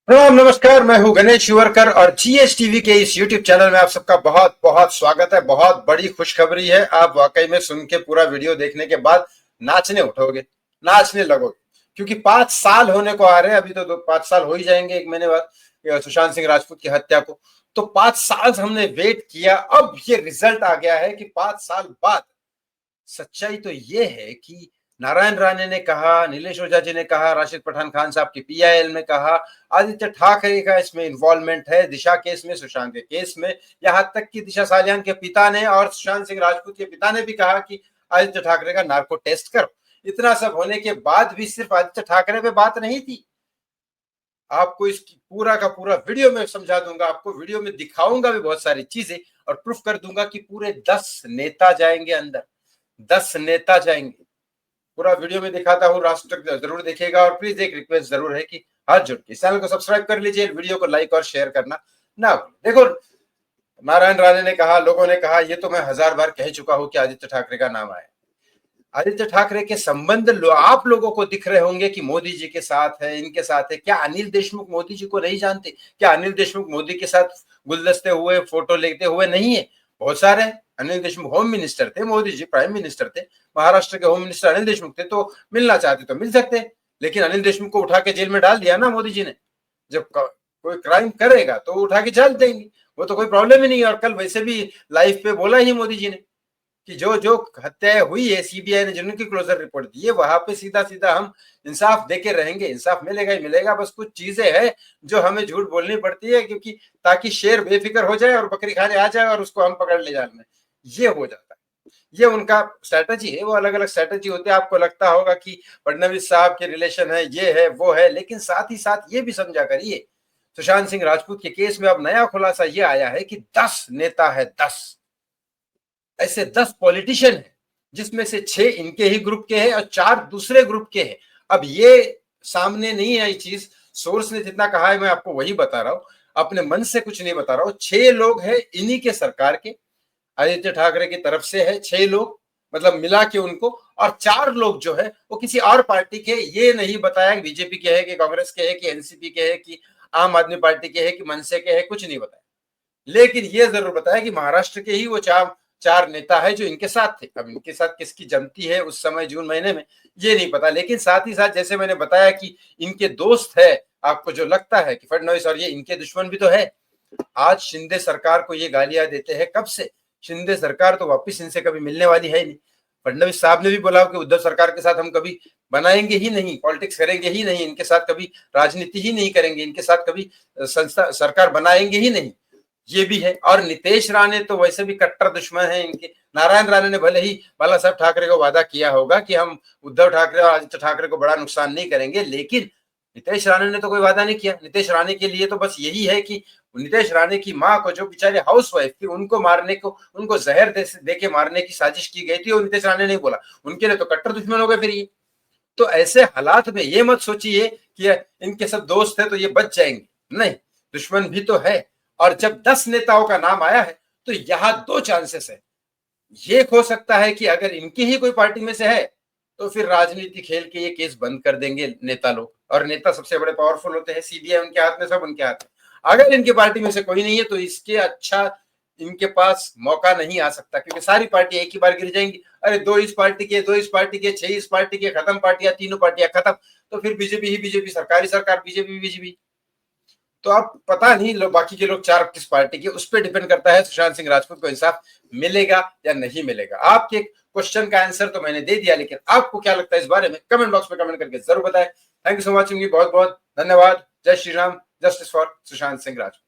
प्रणाम, नमस्कार। मैं हूं गणेश शिवरकर और जीएस टीवी के इस यूट्यूब चैनल में आप सबका बहुत बहुत स्वागत है। बहुत बड़ी खुशखबरी है। आप वाकई में सुन के पूरा वीडियो देखने के बाद नाचने उठोगे, नाचने लगोगे, क्योंकि 5 साल होने को आ रहे हैं। अभी तो 5 साल हो ही जाएंगे, एक महीने बाद सुशांत सिंह राजपूत की हत्या को। तो 5 साल हमने वेट किया, अब ये रिजल्ट आ गया है कि 5 साल बाद सच्चाई तो ये है कि नारायण राणे ने कहा, नीलेश ओझा जी ने कहा, राशिद पठान खान साहब की पीआईएल में कहा, आदित्य ठाकरे का इसमें इन्वॉल्वमेंट है, दिशा केस में, सुशांत के केस में। यहाँ तक कि दिशा सालियान के पिता ने और सुशांत सिंह राजपूत के पिता ने भी कहा कि आदित्य ठाकरे का नार्को टेस्ट करो। इतना सब होने के बाद भी सिर्फ आदित्य ठाकरे पे बात नहीं थी। आपको इसकी पूरा का पूरा वीडियो में समझा दूंगा, आपको वीडियो में दिखाऊंगा भी बहुत सारी चीजें और प्रूफ कर दूंगा कि पूरे 10 नेता जाएंगे अंदर, 10 नेता जाएंगे। पूरा वीडियो में दिखाता हूँ, राष्ट्र तक जरूर देखिएगा। और प्लीज एक रिक्वेस्ट जरूर है कि हाथ जोड़ के चैनल को सब्सक्राइब कर लीजिए, वीडियो को लाइक और शेयर करना ना भूलें। देखो, नारायण राणे ने कहा, लोगों ने कहा, ये तो मैं 1000 बार कह चुका हूं कि आदित्य ठाकरे का नाम आया। आदित्य ठाकरे के संबंध आप लोगों को दिख रहे होंगे कि मोदी जी के साथ है, इनके साथ है। क्या अनिल देशमुख मोदी जी को नहीं जानते? क्या अनिल देशमुख मोदी के साथ गुलदस्ते हुए, फोटो लेते हुए नहीं है? बहुत सारे। अनिल देशमुख होम मिनिस्टर थे, मोदी जी प्राइम मिनिस्टर थे। महाराष्ट्र के होम मिनिस्टर अनिल देशमुख थे। तो मिलना चाहते तो मिल सकते, लेकिन अनिल देशमुख को उठा के जेल में डाल दिया ना मोदी जी ने। जब कोई क्राइम करेगा तो उठा के डाल देंगे, वो तो कोई प्रॉब्लम ही नहीं है। और कल वैसे भी लाइव पे बोला ही मोदी जी ने कि जो जो हत्याएं हुई है, सीबीआई ने जिनकी क्लोजर रिपोर्ट दी है, वहां पे सीधा सीधा हम इंसाफ देके रहेंगे। इंसाफ मिलेगा ही मिलेगा। बस कुछ चीजें हैं जो हमें झूठ बोलनी पड़ती है, क्योंकि ताकि शेर बेफिक्र हो जाए और बकरी खाने आ जाए और उसको हम पकड़ ले जाल में। ये हो जाता है। ये उनका स्ट्रेटेजी है। वो अलग अलग स्ट्रेटेजी होते हैं। आपको लगता होगा कि फडणवीस साहब के रिलेशन है, ये है, वो है, लेकिन साथ ही साथ ये भी समझा करिए, सुशांत सिंह राजपूत के केस में अब नया खुलासा ये आया है कि 10 नेता है। 10 ऐसे 10 पॉलिटिशियन है, जिसमें से 6 इनके ही ग्रुप के हैं और 4 दूसरे ग्रुप के हैं। अब ये सामने नहीं आई चीज, सोर्स ने जितना कहा है मैं आपको वही बता रहा हूं, अपने मन से कुछ नहीं बता रहा हूं। 6 लोग हैं इन्हीं के सरकार के, आदित्य ठाकरे की तरफ से है 6 लोग, मतलब मिला के उनको। और 4 लोग जो है वो किसी और पार्टी के। ये नहीं बताया कि बीजेपी के है, कि कांग्रेस के है, कि एनसीपी के है, कि आम आदमी पार्टी के है, कि मनसे के है, कुछ नहीं बताया। लेकिन ये जरूर बताया कि महाराष्ट्र के ही वो चार चार नेता है जो इनके साथ थे। अब इनके साथ किसकी जमती है उस समय जून महीने में, ये नहीं पता। लेकिन साथ ही साथ जैसे मैंने बताया कि इनके दोस्त है, आपको जो लगता है कि फडणवीस और ये इनके दुश्मन भी तो है। आज शिंदे सरकार को ये गालियां देते हैं, कब से? शिंदे सरकार तो वापिस इनसे कभी मिलने वाली है नहीं। फडणवीस साहब ने भी बोला कि उद्धव सरकार के साथ हम कभी बनाएंगे ही नहीं, पॉलिटिक्स करेंगे ही नहीं, इनके साथ कभी राजनीति ही नहीं करेंगे, इनके साथ कभी संस्था सरकार बनाएंगे ही नहीं। ये भी है। और नीतीश राणे तो वैसे भी कट्टर दुश्मन है इनके। नारायण राणे ने भले ही बाला साहब ठाकरे को वादा किया होगा कि हम उद्धव ठाकरे और आदित्य ठाकरे को बड़ा नुकसान नहीं करेंगे, लेकिन नीतीश राणे ने तो कोई वादा नहीं किया। नीतीश राणे के लिए तो बस यही है कि नीतीश राणे की माँ को, जो बेचारे हाउस वाइफ थी, उनको मारने को, उनको जहर दे के मारने की साजिश की गई थी, और नीतीश राणे नहीं बोला। उनके लिए तो कट्टर दुश्मन हो गए फिर ये। तो ऐसे हालात में ये मत सोचिए कि इनके सब दोस्त है तो ये बच जाएंगे, नहीं, दुश्मन भी तो है। और जब 10 नेताओं का नाम आया है तो यहां 2 चांसेस है। ये हो सकता है कि अगर इनकी ही कोई पार्टी में से है तो फिर राजनीति खेल के ये केस बंद कर देंगे नेता लोग। और नेता सबसे बड़े पावरफुल होते हैं, सीबीआई उनके हाथ में, सब उनके हाथ में। अगर इनकी पार्टी में से कोई नहीं है तो इसके अच्छा इनके पास मौका नहीं आ सकता, क्योंकि सारी पार्टी एक ही बार गिर जाएंगी। अरे 2 इस पार्टी के, 2 इस पार्टी के, 6 इस पार्टी के, खत्म पार्टियां, तीनों पार्टियां खत्म। तो फिर बीजेपी ही बीजेपी, सरकारी सरकार, बीजेपी बीजेपी। तो अब पता नहीं बाकी के लोग 4 किस पार्टी के, उस पर डिपेंड करता है सुशांत सिंह राजपूत को इंसाफ मिलेगा या नहीं मिलेगा। आपके क्वेश्चन का आंसर तो मैंने दे दिया, लेकिन आपको क्या लगता है इस बारे में, कमेंट बॉक्स में कमेंट करके जरूर बताएं। थैंक यू सो मच, बहुत बहुत धन्यवाद। जय श्री राम, जस्टिस फॉर सुशांत सिंह राजपूत।